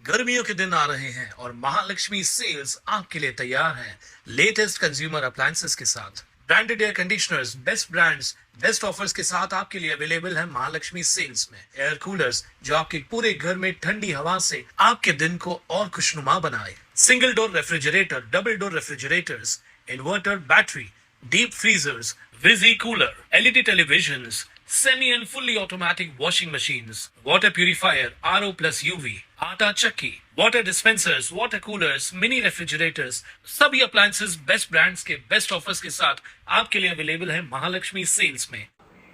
गर्मियों के दिन आ रहे हैं और महालक्ष्मी सेल्स आपके लिए तैयार है लेटेस्ट कंज्यूमर अप्लायंसेस के साथ। Branded air conditioners, best brands, best offers के साथ आपके लिए अवेलेबल है महालक्ष्मी सेल्स में। एयर कूलर्स जो आपके पूरे घर में ठंडी हवा से आपके दिन को और खुशनुमा बनाए। Single door refrigerator, double door refrigerators, inverter battery, deep freezers, विजी cooler, LED televisions, semi and fully automatic washing machines, water purifier, RO plus UV, आटा चक्की, water dispensers, water coolers, mini refrigerators, सभी appliances बेस्ट ब्रांड्स के best offers के साथ आपके लिए available है Mahalakshmi sales में।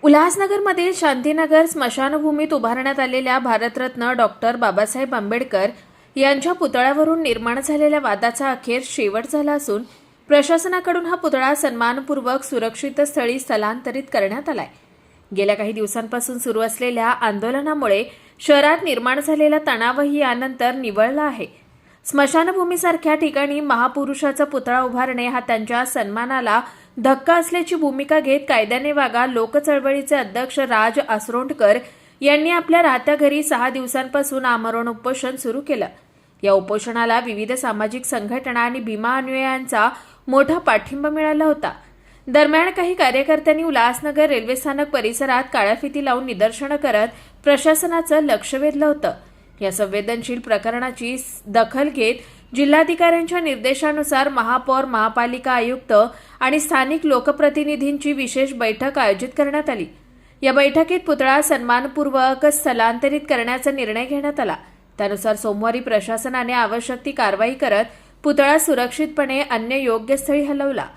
उल्हासनगरमधील शांतीनगर स्मशानभूमीत उभारण्यात आलेल्या भारतरत्न डॉक्टर बाबासाहेब आंबेडकर यांच्या पुतळ्यावरून निर्माण झालेल्या वादाचा अखेर शेवट झाला असून प्रशासनाकडून हा पुतळा सन्मानपूर्वक सुरक्षित स्थळी स्थलांतरित करण्यात आलाय। गेल्या काही दिवसांपासून सुरू असलेल्या आंदोलनामुळे शहरात निर्माण झालेला तणावही यानंतर निवळला आहे। स्मशानभूमीसारख्या ठिकाणी महापुरुषाचा पुतळा उभारणे हा त्यांच्या सन्मानाला धक्का असल्याची भूमिका घेत कायद्याने वागा लोक चळवळीचे अध्यक्ष राज आसरोंडकर यांनी आपल्या राहत्या घरी 6 दिवसांपासून आमरण उपोषण सुरू केलं। या उपोषणाला विविध सामाजिक संघटना आणि भीमा अनुयायांचा मोठा पाठिंबा मिळाला होता। दरम्यान काही कार्यकर्त्यांनी उल्हासनगर रेल्वे स्थानक परिसरात काळ्या फिती लावून निदर्शनं करत प्रशासनाचं लक्ष वेधलं होतं। या संवेदनशील प्रकरणाची दखल घेत जिल्हाधिकाऱ्यांच्या निर्देशानुसार महापौर, महापालिका आयुक्त आणि स्थानिक लोकप्रतिनिधींची विशेष बैठक आयोजित करण्यात आली। या बैठकीत पुतळा सन्मानपूर्वक स्थलांतरित करण्याचा निर्णय घेण्यात आला। त्यानुसार सोमवारी प्रशासनाने आवश्यक ती कारवाई करत पुतळा सुरक्षितपणे अन्य योग्य स्थळी हलवला।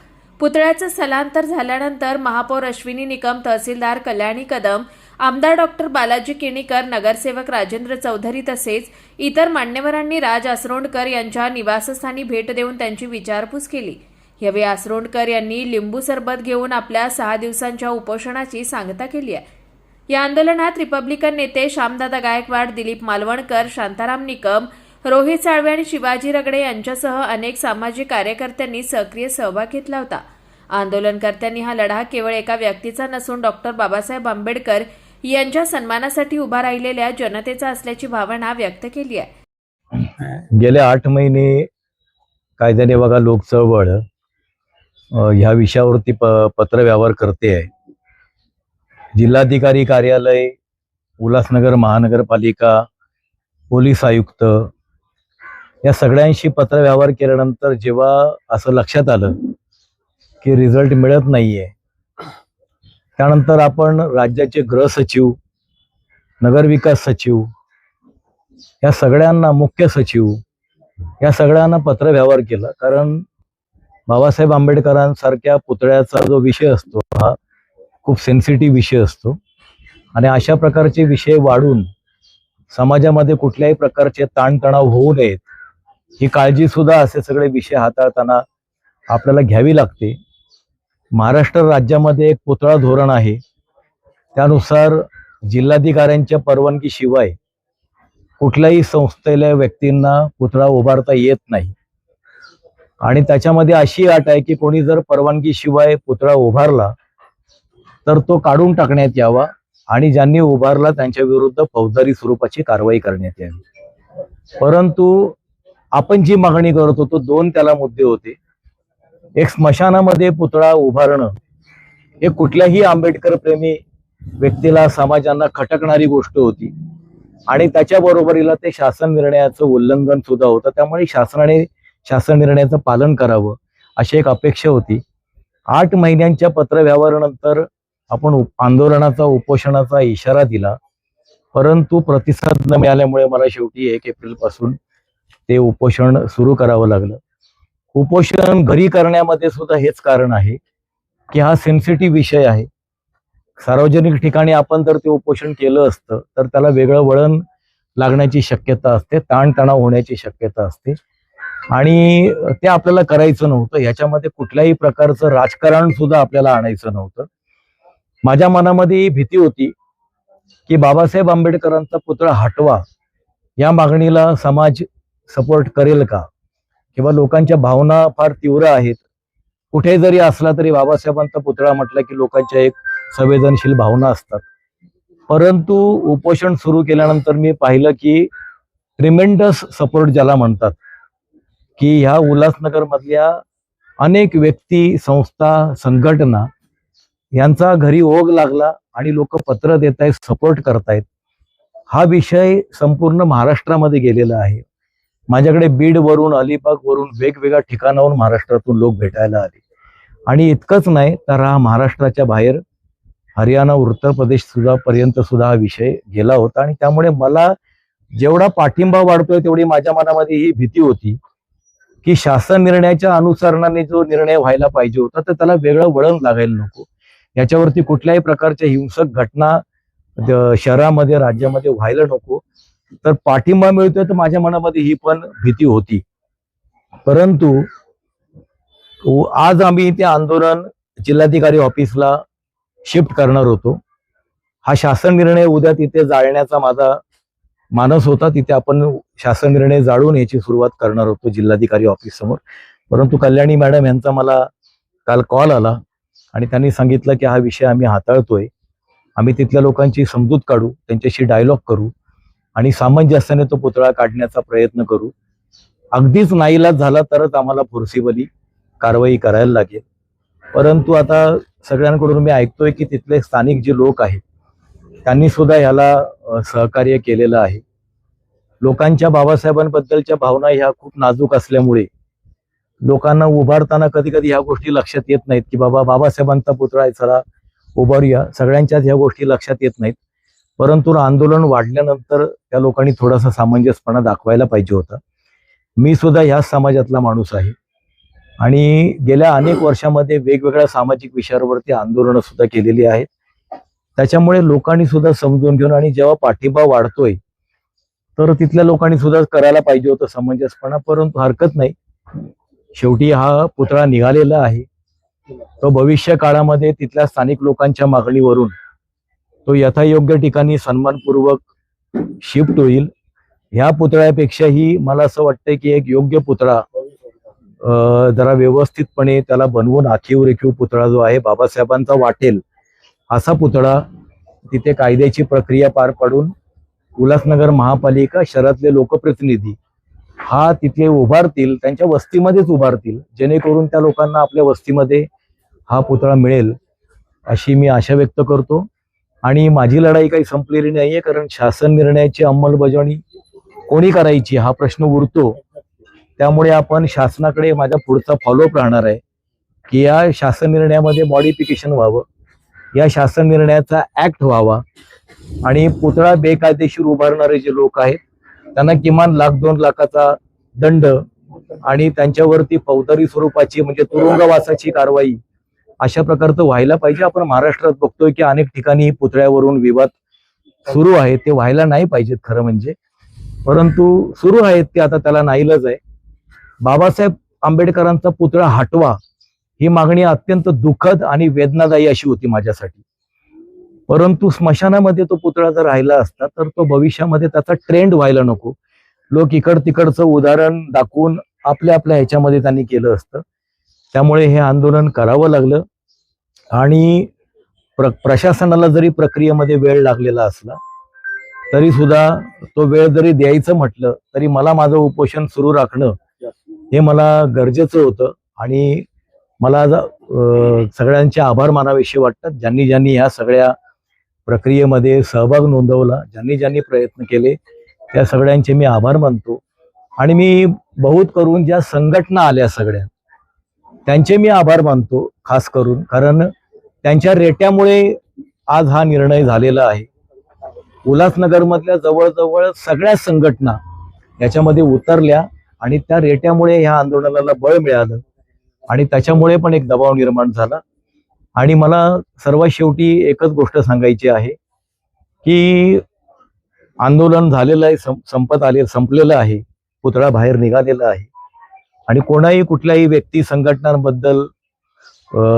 पुतळ्याचं स्थलांतर झाल्यानंतर महापौर अश्विनी निकम, तहसीलदार कल्याणी कदम, आमदार डॉक्टर बालाजी किणीकर, नगरसेवक राजेंद्र चौधरी तसेच इतर मान्यवरांनी राज आसरोंडकर यांच्या निवासस्थानी भेट देऊन त्यांची विचारपूस केली। यावेळी आसरोंडकर यांनी लिंबू सरबत घेऊन आपल्या 6 दिवसांच्या उपोषणाची सांगता केली आहे। या आंदोलनात रिपब्लिकन नेते श्यामदादा गायकवाड, दिलीप मालवणकर, शांताराम निकम, रोहित साळवे आणि शिवाजी रगडे यांच्यासह अनेक सामाजिक कार्यकर्त्यांनी सक्रिय सहभाग घेतला होता। आंदोलनकर्त्यांनी हा लढा केवळ एका व्यक्तीचा नसून डॉक्टर बाबासाहेब आंबेडकर यांच्या सन्मानासाठी उभा राहिलेल्या जनतेचा असल्याची भावना व्यक्त केली आहे। गेले 8 महिने कायद्याने बघा लोक चळवळ ह्या विषयावरती पत्रव्यवहार करते आहे। जिल्हाधिकारी कार्यालय, उल्हासनगर महानगरपालिका, पोलीस आयुक्त या सगळ्यांशी पत्रव्यवहार केल्यानंतर जेव्हा असं लक्षात आलं की रिझल्ट मिळत नाहीये, त्यानंतर आपण राज्याचे गृह सचिव, नगरविकास सचिव या सगळ्यांना, मुख्य सचिव या सगळ्यांना पत्रव्यवहार केला। कारण बाबासाहेब आंबेडकरांसारख्या पुतळ्याचा जो विषय असतो हा खूप सेन्सिटिव्ह विषय असतो आणि अशा प्रकारचे विषय वाढून समाजामध्ये कुठल्याही प्रकारचे ताणतणाव होऊ नयेत ही काळजी सुद्धा असे सगळे विषय हाताळताना आपल्याला घ्यावी लागते। महाराष्ट्र राज्यामध्ये एक पुतळा धोरण आहे, त्यानुसार जिल्हाधिकाऱ्यांच्या परवानगीशिवाय कुठल्याही संस्थेला, व्यक्तींना पुतळा उभारता येत नाही आणि त्याच्यामध्ये अशी अट आहे की कोणी जर परवानगीशिवाय पुतळा उभारला तर तो काढून टाकण्यात यावा आणि ज्यांनी उभारला त्यांच्या विरुद्ध फौजदारी स्वरूपाची कारवाई करण्यात यावी। परंतु आपण जी मागणी करत होतो 2 त्याला मुद्दे होते। एक, स्मशानामध्ये पुतळा उभारणं हे कुठल्याही आंबेडकर प्रेमी व्यक्तीला, समाजांना खटकणारी गोष्ट होती आणि त्याच्या बरोबरीला ते शासन निर्णयाचं उल्लंघन सुद्धा होतं। त्यामुळे शासनाने शासन निर्णयाचं पालन करावं अशी एक अपेक्षा होती। 8 महिन्यांच्या पत्रव्यवहारानंतर आपण आंदोलनाचा, उपोषणाचा इशारा दिला, परंतु प्रतिसाद न मिळाल्यामुळे मला शेवटी 1 एप्रिल पासून ते उपोषण सुरू करावं लागलं। उपोषण घरी करण्यामध्ये सुद्धा हेच कारण आहे की हा सेन्सिटिव्ह विषय आहे। सार्वजनिक ठिकाणी आपण जर ते उपोषण केलं असतं तर त्याला वेगळं वळण लागण्याची शक्यता असते, ताणतणाव होण्याची शक्यता असते आणि ते आपल्याला करायचं नव्हतं। याच्यामध्ये कुठल्याही प्रकारचं राजकारण सुद्धा आपल्याला आणायचं नव्हतं। माझ्या मनामध्ये ही भीती होती की बाबासाहेब आंबेडकरांचा पुतळा हटवा या मागणीला समाज सपोर्ट करेल का, किंवा लोकांच्या भावना फार तीव्र आहेत। कुठे जरी असला तरी बाबासाहेबांचा पुतळा म्हटलं की लोकांच्या एक संवेदनशील भावना असतात। परंतु उपोषण सुरू केल्यानंतर मी पाहिलं की ट्रिमेंडस सपोर्ट ज्याला म्हणतात, की ह्या उल्हासनगर मधल्या अनेक व्यक्ती, संस्था, संघटना यांचा घरी ओघ लागला आणि लोक पत्र देत आहेत, सपोर्ट करतायत. हा विषय संपूर्ण महाराष्ट्रामध्ये गेलेला आहे. माझ्याकडे बीडवरून, अलिबागवरून, वेगवेगळ्या ठिकाणाहून महाराष्ट्रातून लोक भेटायला आले. आणि इतकंच नाही तर हा महाराष्ट्राच्या बाहेर हरियाणा, उत्तर प्रदेश सुद्धा पर्यंत सुद्धा हा विषय गेला होता. आणि त्यामुळे मला जेवढा पाठिंबा वाढतोय तेवढी माझ्या मनामध्ये ही भीती होती की शासन निर्णयाच्या अनुसरणाने जो निर्णय व्हायला पाहिजे होता तर त्याला वेगळं वळण लागायला नको. याच्यावरती कुठल्याही प्रकारच्या हिंसक घटना शहरामध्ये, राज्यामध्ये व्हायला नको. तर पाठिंबा मिळतोय तर माझ्या मनामध्ये ही पण भीती होती. परंतु आज आम्ही ते आंदोलन जिल्हाधिकारी ऑफिसला शिफ्ट करणार होतो. हा शासन निर्णय उद्या तिथे जाळण्याचा माझा मानस होता. तिथे आपण शासन निर्णय जाळून याची सुरुवात करणार होतो जिल्हाधिकारी ऑफिस समोर. परंतु कल्याणी मॅडम यांचा मला काल कॉल आला आणि त्यांनी सांगितलं की हा विषय आम्ही हाताळतोय, आम्ही तिथल्या लोकांची समजूत काढू, त्यांच्याशी डायलॉग करू आणि सामंजस्याने तो पुतळा काढण्याचा प्रयत्न करू. अगदीच नाईलाज झाला तरच आम्हाला फोर्सिबली कारवाई करायला लागेल. परंतु आता सगळ्यांकडून मी ऐकतोय की तिथले स्थानिक जे लोक आहेत त्यांनी सुद्धा ह्याला सहकार्य केलेलं आहे. लोकांच्या बाबासाहेबांबद्दलच्या भावना ह्या खूप नाजूक असल्यामुळे लोकांना उभारताना कधी कधी ह्या गोष्टी लक्षात येत नाहीत की बाबा बाबासाहेबांचा पुतळा आहे, चला उभारूया. सगळ्यांच्याच ह्या गोष्टी लक्षात येत नाहीत. परंतु आंदोलन वाढल्यानंतर त्या लोकांनी थोडासा सामंजस्यपणा दाखवायला पाहिजे होता. मी सुद्धा ह्याच समाजातला माणूस आहे आणि गेल्या अनेक वर्षामध्ये वेगवेगळ्या सामाजिक विषयावरती आंदोलनं सुद्धा केलेली आहेत. त्याच्यामुळे लोकांनी सुद्धा समजून घेऊन आणि जेव्हा पाठिंबा वाढतोय तर तिथल्या लोकांनी सुद्धा करायला पाहिजे होतं समंजसपणा. परंतु हरकत नाही, शेवटी हा पुतळा निघालेला आहे. तो भविष्य काळामध्ये तिथल्या स्थानिक लोकांच्या मागणीवरून तो यथायोग्य ठिकाणी सन्मानपूर्वक शिफ्ट होईल. ह्या पुतळ्यापेक्षाही मला असं वाटतंय की एक योग्य पुतळा, जरा व्यवस्थितपणे त्याला बनवून आखीव रेखीव पुतळा जो आहे बाबासाहेबांचा वाटेल असा पुतळा तिथे कायद्याची प्रक्रिया पार पाडून उल्हासनगर महापालिका, शहरातले लोकप्रतिनिधी हा तिथे उभारतील, त्यांच्या वस्तीमध्येच उभारतील, जेणेकरून त्या लोकांना आपल्या वस्तीमध्ये हा पुतळा मिळेल अशी मी आशा व्यक्त करतो. आणि माझी लढाई काही संपलेली नाहीये, कारण शासन निर्णयाची अंमलबजावणी कोणी करायची हा प्रश्न उरतो. त्यामुळे आपण शासनाकडे माझा पुढचा फॉलोअप राहणार आहे की या शासन निर्णयामध्ये मॉडिफिकेशन व्हावं, या शासन निर्णयाचा ऍक्ट व्हावा आणि पुतळा बेकायदेशीर उभारणारे जे लोक आहेत त्यांना किमान $1,00,000-2 लाखाचा दंड आणि त्यांच्यावरती फौजदारी स्वरूपाची म्हणजे तुरुंगवासाची कारवाई अशा प्रकारचं व्हायला पाहिजे. आपण महाराष्ट्रात बघतोय की अनेक ठिकाणी पुतळ्यावरून विवाद सुरू आहे. ते व्हायला नाही पाहिजेत खरं म्हणजे, परंतु सुरू आहेत ते. आता त्याला नाईलाज आहे. बाबासाहेब आंबेडकरांचा पुतळा हटवा ही मागणी अत्यंत दुःखद आणि वेदनादायी अशी होती माझ्यासाठी. परंतु स्मशानामध्ये तो पुतळा जर राहिला असता तर तो भविष्यामध्ये त्याचा ट्रेंड व्हायला नको. लोक इकड तिकडचं उदाहरण दाखवून आपल्या आपल्या ह्याच्यामध्ये त्यांनी केलं असतं. त्यामुळे हे आंदोलन करावं लागलं. आणि प्रशासनाला जरी प्रक्रियेमध्ये वेळ लागलेला असला तरी सुद्धा तो वेळ जरी द्यायचं म्हटलं तरी मला माझं उपोषण सुरू राखणं हे मला गरजेचं होतं. आणि मला सगळ्यांचे आभार मानावेसे वाटतात, ज्यांनी ज्यांनी ह्या सगळ्या प्रक्रियेमध्ये सहभाग नोंदवला, ज्यांनी ज्यांनी प्रयत्न केले त्या सगळ्यांचे मी आभार मानतो. आणि मी बहुत करून ज्या संघटना आल्या सगळ्या त्यांचे मी आभार मानतो खास करून, कारण त्यांच्या रेट्यामुळे आज हा निर्णय झालेला आहे. उल्हासनगरमधल्या जवळजवळ सगळ्या संघटना याच्यामध्ये उतरल्या आणि त्या रेट्यामुळे ह्या आंदोलनाला बळ मिळालं आणि त्याच्यामुळे पण एक दबाव निर्माण झाला. आणि मला सर्वात शेवटी एकच गोष्ट सांगायची आहे की आंदोलन झालेलं आहे, संपलेलं आहे, पुतळा बाहेर निघालेला आहे. आणि कोणाही कुठल्याही व्यक्ती, संघटनांबद्दल,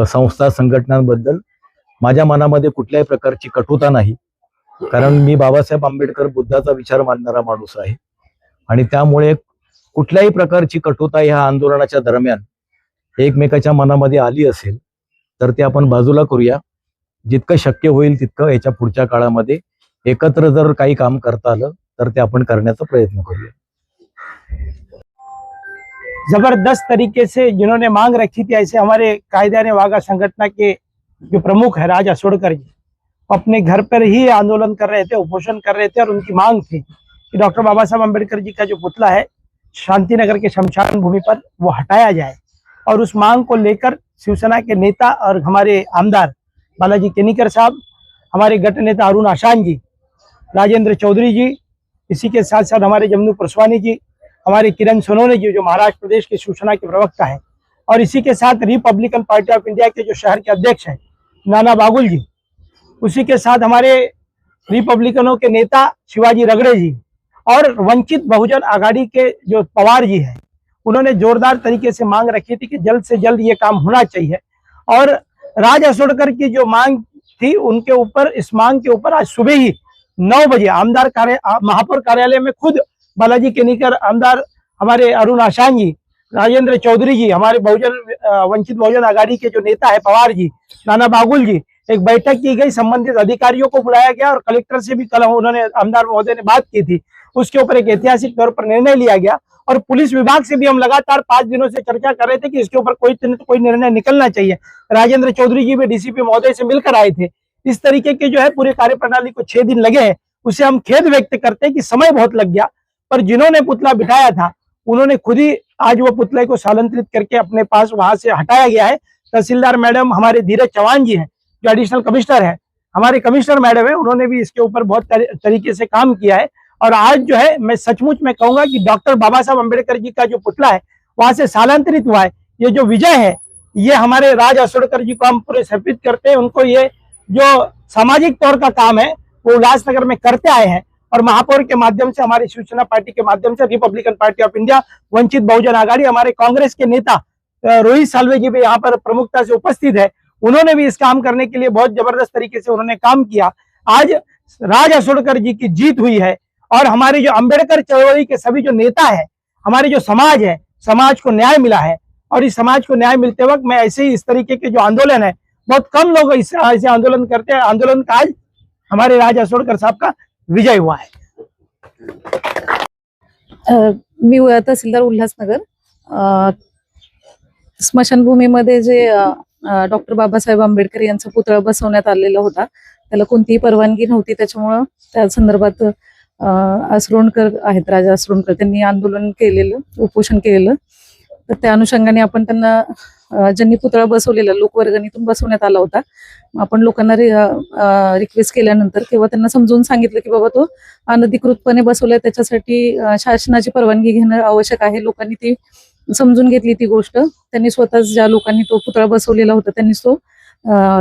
संस्था, संघटनांबद्दल माझ्या मनामध्ये कुठल्याही प्रकारची कटुता नाही, कारण मी बाबासाहेब आंबेडकर बुद्धाचा विचार मानणारा माणूस आहे. आणि त्यामुळे कुठल्याही प्रकारची कटुता ह्या आंदोलनाच्या दरम्यान एकमेकाच्या मनामध्ये आली असेल तर ते आपण बाजूला करूया. जितकं शक्य होईल तितकं याच्या पुढच्या काळामध्ये एकत्र जर काही काम करता आलं तर ते आपण करण्याचा प्रयत्न करूया. जबरदस्त तरीके से जिन्होंने मांग रखी थी, ऐसे हमारे कायदे वागा संगठन के जो प्रमुख है राज असोड़कर जी, अपने घर पर ही आंदोलन कर रहे थे, उपोषण कर रहे थे और उनकी मांग थी कि डॉक्टर बाबा साहब अम्बेडकर जी का जो पुतला है शांतिनगर के शमशान भूमि पर वो हटाया जाए। और उस मांग को लेकर शिवसेना के नेता और हमारे आमदार बालाजी केनीकर साहब, हमारे गट नेता अरुण आशान जी, राजेंद्र चौधरी जी, इसी के साथ साथ हमारे जमनू परसवानी जी, हमारे किरण सोनोने जी जो महाराष्ट्र प्रदेश के शिवसेना के प्रवक्ता है, और इसी के साथ रिपब्लिकन पार्टी ऑफ इंडिया के जो शहर के अध्यक्ष हैं नाना बागुल जी, उसी के साथ हमारे रिपब्लिकनों के नेता शिवाजी रगड़े जी और वंचित बहुजन आघाड़ी के जो पवार जी हैं, उन्होंने जोरदार तरीके से मांग रखी थी कि जल्द से जल्द ये काम होना चाहिए। और राज असोड़कर की जो मांग थी उनके ऊपर, इस मांग के ऊपर आज सुबह ही 9 बजे आमदार महापौर कार्यालय में खुद बालाजी केनीकर, आमदार हमारे अरुण आशान जी, राजेंद्र चौधरी जी, हमारे वंचित बहुजन आघाड़ी के जो नेता है पवार जी, नाना बागुल जी, एक बैठक की गई, संबंधित अधिकारियों को बुलाया गया और कलेक्टर से भी कल उन्होंने, आमदार महोदय ने बात की थी, उसके ऊपर एक ऐतिहासिक तौर पर निर्णय लिया गया। और पुलिस विभाग से भी हम लगातार 5 दिनों से चर्चा कर रहे थे कि इसके ऊपर कोई निर्णय निकलना चाहिए। राजेंद्र चौधरी जी भी डीसीपी महोदय से मिलकर आए थे। इस तरीके के जो है पूरे कार्यप्रणाली को 6 दिन लगे हैं, उसे हम खेद व्यक्त करते हैं कि समय बहुत लग गया, पर जिन्होंने पुतला बिठाया था उन्होंने खुद ही आज वो पुतले को स्थानांतरित करके अपने पास वहां से हटाया गया है। तहसीलदार मैडम हमारे धीरज चौहान जी हैं जो एडिशनल कमिश्नर है, हमारे कमिश्नर मैडम है, उन्होंने भी इसके ऊपर बहुत तरीके से काम किया है। और आज जो है मैं सचमुच में कहूंगा कि डॉक्टर बाबा साहब अम्बेडकर जी का जो पुतला है वहां से स्थानांतरित हुआ है, ये जो विजय है, ये हमारे राज असोड़कर जी को हम पूरे समर्पित करते हैं। उनको ये जो सामाजिक तौर का काम है वो उल्लासनगर में करते आए हैं और महापौर के माध्यम से, हमारी शिवसेना पार्टी के माध्यम से, Republican party of India, Vanchit Bahujan Aghadi, हमारे कांग्रेस के नेता रोहित साल्वे जी भी यहाँ पर प्रमुखता से उपस्थित है, उन्होंने भी इस काम करने के लिए बहुत जबरदस्त तरीके से उन्होंने काम किया। आज राज असोड़कर जी की जीत हुई है और हमारे जो अम्बेडकर चळवळी के सभी जो नेता है, हमारे जो समाज है, समाज को न्याय मिला है। और इस समाज को न्याय मिलते वक्त मैं ऐसे ही, इस तरीके के जो आंदोलन है, बहुत कम लोग ऐसे आंदोलन करते हैं, आंदोलन का आज हमारे राज असोड़कर साहब का विजय हुआ है। मी तहसीलदार उल्हासनगर, स्मशानभूमीमध्ये जे डॉक्टर बाबासाहेब आंबेडकर यांचा पुतळा बसवण्यात आलेला होता, त्याला कोणतीही परवानगी नव्हती, त्याच्यामुळं त्या संदर्भात असरोणकर आहेत, राजा असरोणकर, त्यांनी आंदोलन केलेलं, उपोषण केलेलं, तर त्या अनुषंगाने आपण त्यांना, ज्यांनी पुतळा बसवलेला लोकवर्गणीतून बसवण्यात आला होता, आपण लोकांना रिक्वेस्ट केल्यानंतर किंवा त्यांना समजून सांगितलं की बाबा तो अनधिकृतपणे बसवलाय, त्याच्यासाठी शासनाची परवानगी घेणं आवश्यक आहे. लोकांनी ती समजून घेतली ती गोष्ट. त्यांनी स्वतःच, ज्या लोकांनी तो पुतळा बसवलेला होता त्यांनी तो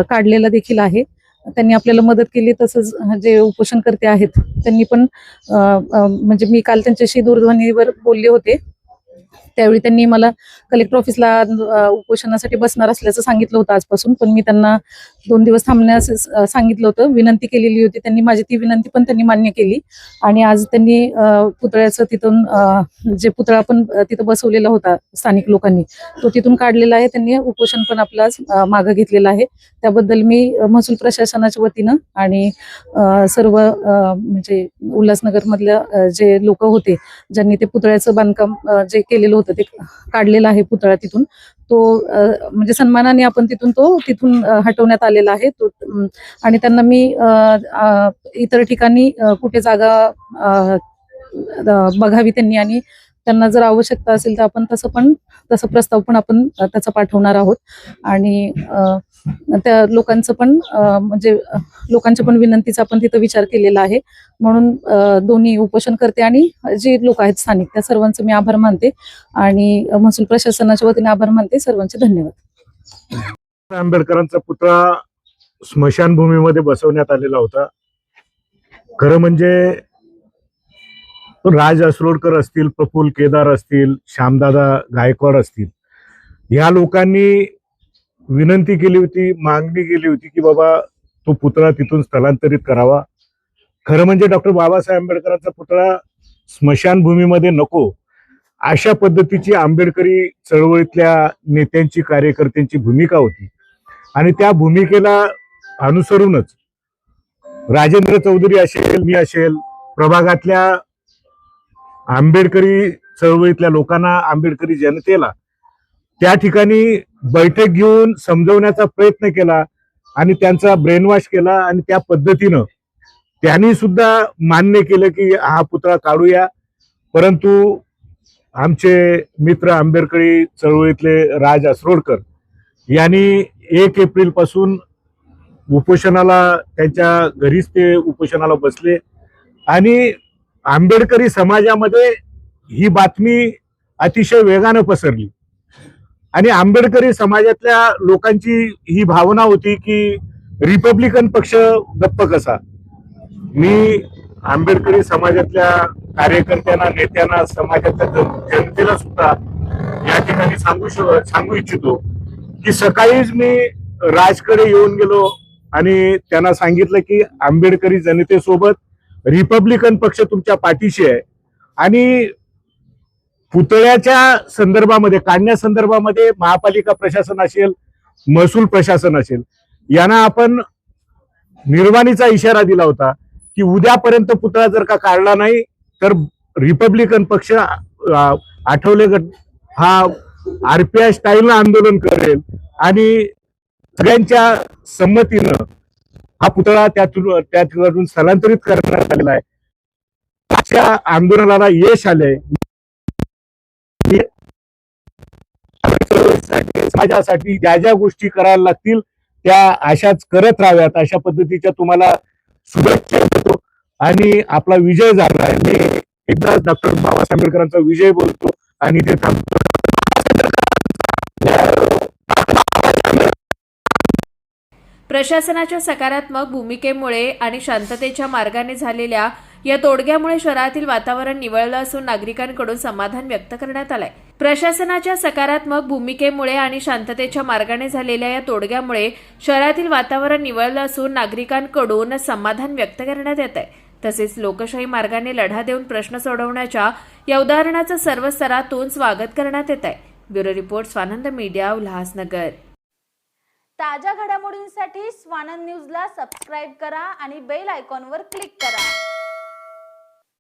काढलेला देखील आहे. त्यांनी आपल्याला मदत केली. तसंच जे उपोषणकर्ते आहेत त्यांनी पण, म्हणजे मी काल त्यांच्याशी दूरध्वनीवर बोलले होते, त्यावेळी त्यांनी मला कलेक्टर ऑफिसला उपोषणासाठी बसणार असल्याचं सांगितलं होतं आजपासून, पण मी त्यांना 2 दिवस थांबण्यास सांगितलं होतं, विनंती केलेली होती त्यांनी, माझी ती विनंती पण त्यांनी मान्य केली. आणि आज त्यांनी पुतळ्याचं तिथून, पुतळा पण तिथं बसवलेला होता स्थानिक लोकांनी, तो तिथून काढलेला आहे. त्यांनी उपोषण पण आपला मागं घेतलेलं आहे. त्याबद्दल मी महसूल प्रशासनाच्या वतीनं आणि सर्व म्हणजे उल्हासनगर मधल्या जे लोक होते, ज्यांनी ते पुतळ्याचं बांधकाम जे केलेलं होतं ते काढलेला आहे पुतळा तिथून, तो म्हणजे सन्मानाने आपण तिथून हटवण्यात आलेला आहे तो. आणि त्यांना मी इतर ठिकाणी कुठे जागा बघावी त्यांनी, आणि त्यांना जर आवश्यकता असेल तर आपण तसं प्रस्ताव पण आपण त्याचा पाठवणार आहोत. आणि त्या लोकांचं पण, म्हणजे लोकांच्या पण विनंतीचा आपण तिथं विचार केलेला आहे. म्हणून दोन्ही उपोषणकर्ते आणि जे लोक आहेत स्थानिक, त्या सर्वांचे मी आभार मानते आणि महसूल प्रशासनाच्या वतीने आभार मानते. सर्वांचे धन्यवाद. आंबेडकरांचा पुतळा स्मशानभूमीमध्ये बसवण्यात आलेला होता. खरं म्हणजे राज असरोडकर असतील, प्रफुल्ल केदार असतील, श्यामदादा गायकवाड असतील, ह्या लोकांनी विनंती केली होती, मागणी केली होती की बाबा तो पुतळा तिथून स्थलांतरित करावा. खरं म्हणजे डॉक्टर बाबासाहेब आंबेडकरांचा पुतळा स्मशानभूमीमध्ये नको, अशा पद्धतीची आंबेडकरी चळवळीतल्या नेत्यांची, कार्यकर्त्यांची भूमिका होती. आणि त्या भूमिकेला अनुसरूनच राजेंद्र चौधरी असेल, मी असेल, प्रभागातल्या आंबेडकरी चळवळीतल्या लोकांना, आंबेडकरी जनतेला त्या ठिकाणी बैठक घेऊन समजवण्याचा प्रयत्न केला आणि त्यांचा ब्रेनवॉश केला आणि त्या पद्धतीनं त्यांनी सुद्धा मान्य केलं की हा पुतळा काढूया. परंतु आमचे मित्र आंबेडकरी चळवळीतले राज असरोडकर यांनी 1 एप्रिल पासून उपोषणाला, त्यांच्या घरीच ते उपोषणाला बसले आणि आंबेडकरी समाजामध्ये ही बातमी अतिशय वेगानं पसरली आणि आंबेडकरी समाजातल्या लोकांची ही भावना होती की रिपब्लिकन पक्ष गप्प कसा. मी आंबेडकरी समाजातल्या कार्यकर्त्यांना, नेत्यांना, समाजातल्या जनतेला सुद्धा या ठिकाणी सांगू इच्छितो की सकाळीच मी राजकडे येऊन गेलो आणि त्यांना सांगितलं की आंबेडकरी जनतेसोबत रिपब्लिकन पक्ष तुमच्या पाठीशी आहे आणि पुतळ्याच्या संदर्भामध्ये, काढण्यासंदर्भामध्ये महापालिका प्रशासन असेल, महसूल प्रशासन असेल, यांना आपण निर्वाणीचा इशारा दिला होता की उद्यापर्यंत पुतळा जर का काढला नाही तर रिपब्लिकन पक्ष, आठवले गट हा RPI स्टाईलनं आंदोलन करेल आणि सगळ्यांच्या संमतीनं हा पुतळा त्या ठिकाणून स्थलांतरित करण्यात आलेला आहे. अशा आंदोलनाला यश आलंय. समाजासाठी ज्या ज्या गोष्टी करायला लागतील त्या अशाच करत राहाव्यात, अशा पद्धतीच्या तुम्हाला शुभेच्छा देतो आणि आपला विजय झाला आहे. मी एकदा डॉक्टर बाबासाहेब आंबेडकरांचा विजय बोलतो आणि ते थांबतो. प्रशासनाच्या सकारात्मक भूमिकेमुळे आणि शांततेच्या मार्गाने झालेल्या या तोडग्यामुळे शहरातील वातावरण निवळलं असून नागरिकांकडून समाधान व्यक्त करण्यात आलंय. प्रशासनाच्या सकारात्मक भूमिकेमुळे आणि शांततेच्या मार्गाने झालेल्या या तोडग्यामुळे शहरातील वातावरण निवळलं असून नागरिकांकडून समाधान व्यक्त करण्यात येत आहे. तसेच लोकशाही मार्गाने लढा देऊन प्रश्न सोडवण्याच्या या उदाहरणाचं सर्व स्तरातून स्वागत करण्यात येत आहे. Bureau report, Swanand media, Ulhasnagar. ताज्या घडामोडींसाठी स्वानंद न्यूजला सबस्क्राईब करा आणि बेल आयकॉनवर क्लिक करा.